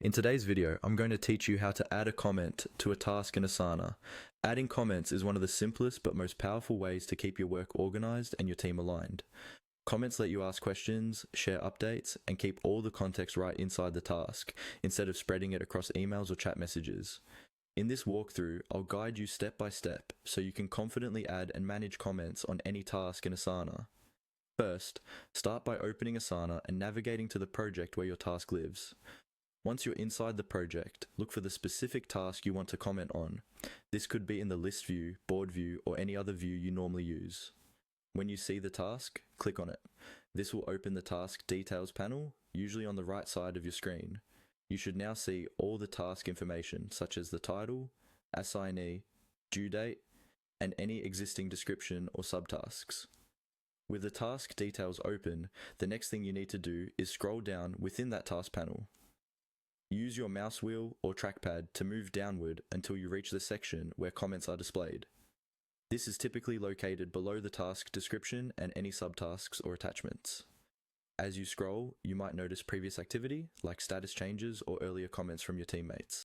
In today's video, I'm going to teach you how to add a comment to a task in Asana. Adding comments is one of the simplest but most powerful ways to keep your work organized and your team aligned. Comments let you ask questions, share updates, and keep all the context right inside the task, instead of spreading it across emails or chat messages. In this walkthrough, I'll guide you step by step so you can confidently add and manage comments on any task in Asana. First, start by opening Asana and navigating to the project where your task lives. Once you're inside the project, look for the specific task you want to comment on. This could be in the list view, board view, or any other view you normally use. When you see the task, click on it. This will open the task details panel, usually on the right side of your screen. You should now see all the task information, such as the title, assignee, due date, and any existing description or subtasks. With the task details open, the next thing you need to do is scroll down within that task panel. Use your mouse wheel or trackpad to move downward until you reach the section where comments are displayed. This is typically located below the task description and any subtasks or attachments. As you scroll, you might notice previous activity, like status changes or earlier comments from your teammates.